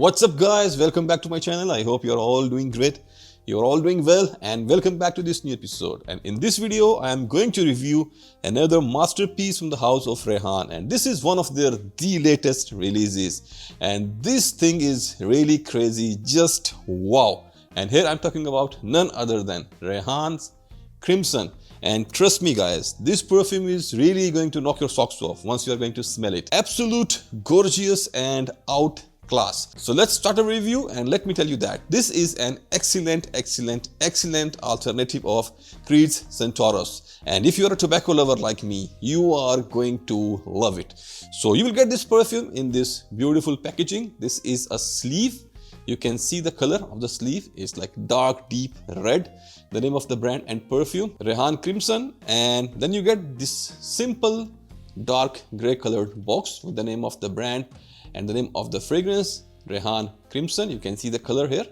What's up guys, welcome back to my channel. I hope you're all doing great, you're all doing well, and welcome back to this new episode. And in this video I am going to review another masterpiece from the house of Rayhaan, and this is one of their latest releases, and this thing is really crazy, just wow. And here I'm talking about none other than Rayhaan Crimson. And trust me guys, this perfume is really going to knock your socks off once you are going to smell it. Absolute gorgeous and out class. So let's start a review, and let me tell you that this is an excellent alternative of Creed's Centaurus. And if you're a tobacco lover like me, you are going to love it. So you will get this perfume in this beautiful packaging. This is a sleeve. You can see the color of the sleeve is like dark deep red. The name of the brand and perfume, Rayhaan Crimson. And then you get this simple dark gray colored box with the name of the brand and the name of the fragrance, Rayhaan Crimson. You can see the color here,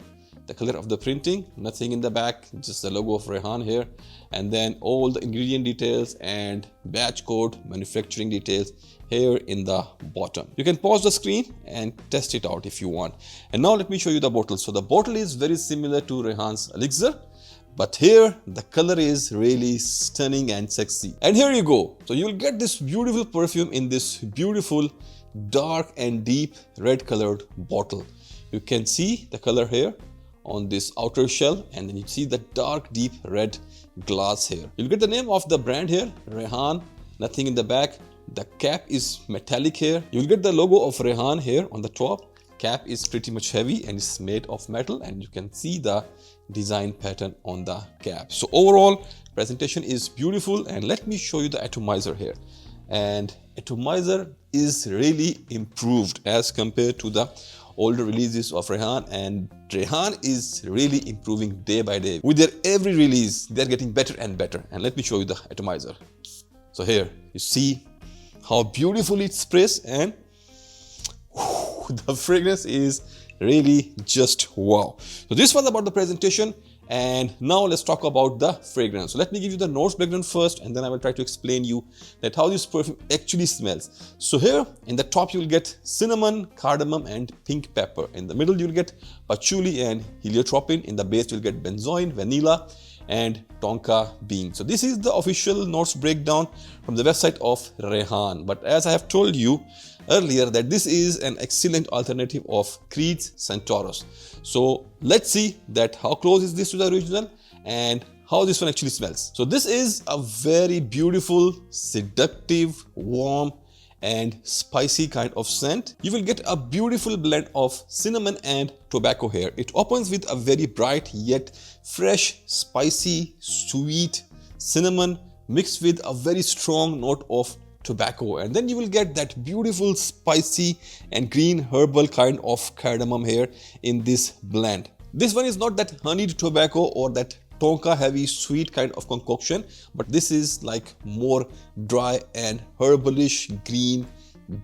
the color of the printing, nothing in the back, just the logo of Rayhaan here, and then all the ingredient details and batch code, manufacturing details here in the bottom. You can pause the screen and test it out if you want. And now let me show you the bottle. So the bottle is very similar to Rayhaan's Elixir, but here the color is really stunning and sexy. And here you go. So you'll get this beautiful perfume in this beautiful dark and deep red colored bottle. You can see the color here on this outer shell, and then you see the dark deep red glass here. You'll get the name of the brand here, Rayhaan, nothing in the back. The cap is metallic here. You'll get the logo of Rayhaan here on the top. Cap is pretty much heavy and it's made of metal, and you can see the design pattern on the cap. So overall presentation is beautiful, and let me show you the atomizer here. And atomizer is really improved as compared to the older releases of Rayhaan, and Rayhaan is really improving day by day. With their every release they're getting better and better. And let me show you the atomizer. So here you see how beautiful it sprays, and the fragrance is really just wow. So this was about the presentation, and now let's talk about the fragrance. So let me give you the nose breakdown first, and then I will try to explain you that how this perfume actually smells. So here in the top you will get cinnamon, cardamom and pink pepper. In the middle you will get patchouli and heliotropin. In the base you will get benzoin, vanilla and tonka bean. So this is the official notes breakdown from the website of Rayhaan. But as I have told you earlier that this is an excellent alternative of Creed's Centaurus. So let's see that how close is this to the original and how this one actually smells. So this is a very beautiful, seductive, warm and spicy kind of scent. You will get a beautiful blend of cinnamon and tobacco here. It opens with a very bright yet fresh, spicy, sweet cinnamon mixed with a very strong note of tobacco, and then you will get that beautiful spicy and green herbal kind of cardamom here in this blend. This one is not that honeyed tobacco or that tonka heavy sweet kind of concoction, but this is like more dry and herbalish, green,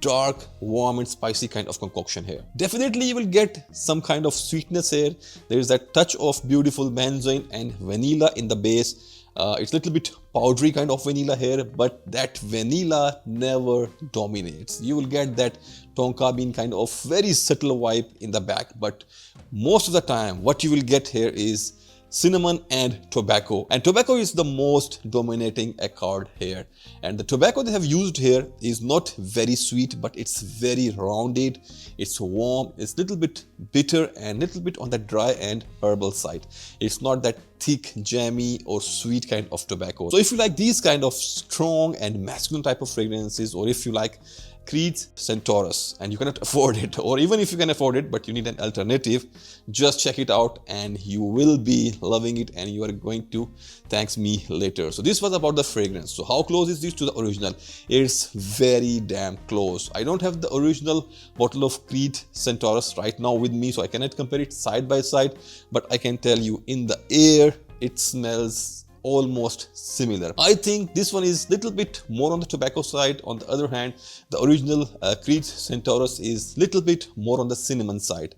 dark, warm and spicy kind of concoction here. Definitely you will get some kind of sweetness here. There is that touch of beautiful benzoin and vanilla in the base. It's a little bit powdery kind of vanilla here, but that vanilla never dominates. You will get that tonka bean kind of very subtle vibe in the back, but most of the time what you will get here is cinnamon and tobacco, and tobacco is the most dominating accord here. And the tobacco they have used here is not very sweet, but it's very rounded, it's warm, it's a little bit bitter and little bit on the dry and herbal side. It's not that thick, jammy or sweet kind of tobacco. So if you like these kind of strong and masculine type of fragrances, or if you like Creed's Centaurus and you cannot afford it, or even if you can afford it but you need an alternative, just check it out and you will be loving it and you are going to thank me later. So this was about the fragrance. So how close is this to the original? It's very damn close. I don't have the original bottle of Creed Centaurus right now with me, so I cannot compare it side by side, but I can tell you in the air it smells almost similar. I think this one is little bit more on the tobacco side. On the other hand, the original Creed Centaurus is little bit more on the cinnamon side.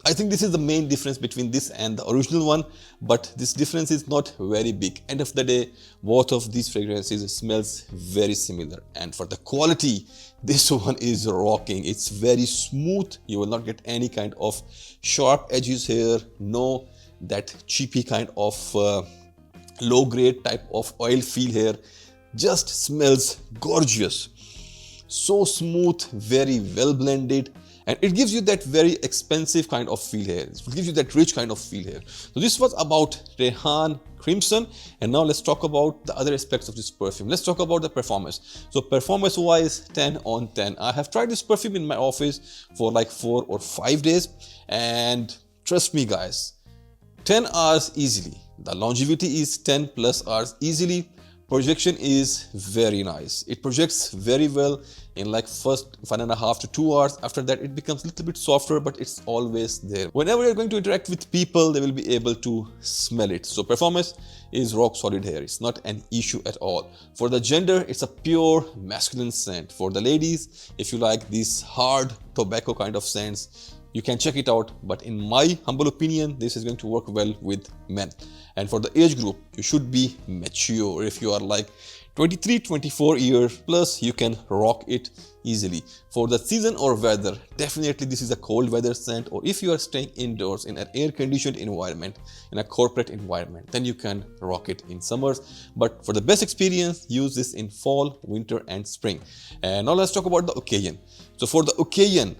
I think this is the main difference between this and the original one, but this difference is not very big. End of the day, both of these fragrances smells very similar, and for the quality, this one is rocking. It's very smooth. You will not get any kind of sharp edges here, no that cheapy kind of low grade type of oil feel here. Just smells gorgeous, so smooth, very well blended, and it gives you that very expensive kind of feel here. It gives you that rich kind of feel here. So this was about Rayhaan Crimson, and now let's talk about the other aspects of this perfume. Let's talk about the performance. So performance wise, 10 on 10. I have tried this perfume in my office for like 4 or 5 days, and trust me guys, 10 hours easily. The longevity is 10 plus hours easily. Projection is very nice. It projects very well in like first 1.5 to 2 hours. After that it becomes a little bit softer, but it's always there. Whenever you're going to interact with people, they will be able to smell it. So performance is rock solid here. It's not an issue at all. For the gender, it's a pure masculine scent. For the ladies, if you like these hard tobacco kind of scents, you can check it out, but in my humble opinion, this is going to work well with men. And for the age group, you should be mature. If you are like 23-24 years plus, you can rock it easily. For the season or weather, definitely this is a cold weather scent, or if you are staying indoors in an air-conditioned environment, in a corporate environment, then you can rock it in summers. But for the best experience, use this in fall, winter and spring. And now let's talk about the occasion. So for the occasion,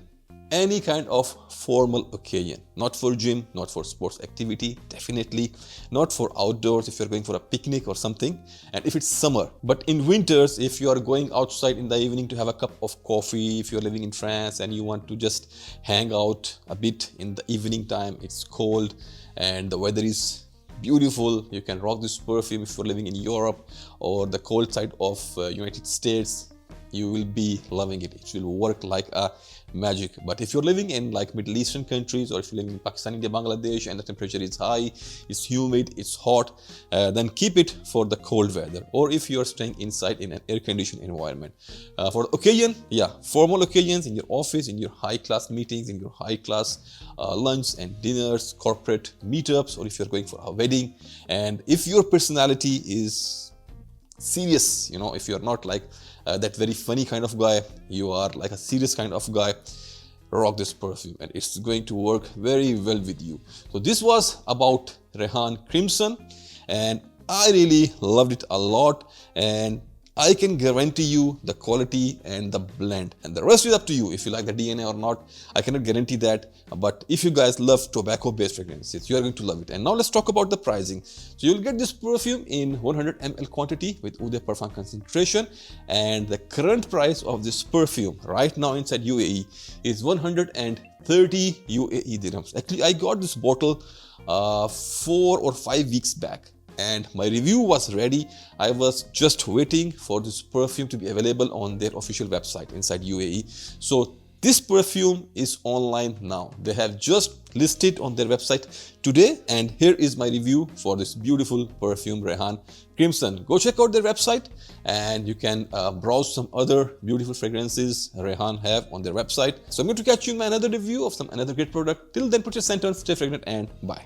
any kind of formal occasion, not for gym, not for sports activity, definitely not for outdoors if you're going for a picnic or something, and if it's summer. But in winters, if you are going outside in the evening to have a cup of coffee, if you're living in France and you want to just hang out a bit in the evening time, it's cold and the weather is beautiful, you can rock this perfume. If you're living in Europe or the cold side of United States, you will be loving it. It will work like a magic. But if you're living in like Middle Eastern countries, or if you're living in Pakistan, India, Bangladesh, and the temperature is high, it's humid, it's hot, then keep it for the cold weather, or if you're staying inside in an air-conditioned environment. For the occasion, yeah, formal occasions in your office, in your high-class meetings, in your high-class lunch and dinners, corporate meetups, or if you're going for a wedding, and if your personality is serious, you know, if you're not like that very funny kind of guy, you are like a serious kind of guy, rock this perfume and it's going to work very well with you. So this was about Rayhaan Crimson, and I really loved it a lot, and I can guarantee you the quality and the blend, and the rest is up to you if you like the DNA or not. I cannot guarantee that, but if you guys love tobacco based fragrances, you are going to love it. And now let's talk about the pricing. So you'll get this perfume in 100 ml quantity with Eau de Parfum concentration, and the current price of this perfume right now inside UAE is 130 UAE dirhams. Actually, I got this bottle 4 or 5 weeks back, and my review was ready. I was just waiting for this perfume to be available on their official website inside UAE. So this perfume is online now. They have just listed on their website today, and here is my review for this beautiful perfume Rayhaan Crimson. Go check out their website, and you can browse some other beautiful fragrances Rayhaan have on their website. So I'm going to catch you in my another review of some another great product. Till then, put your scent on, stay fragrant, and bye.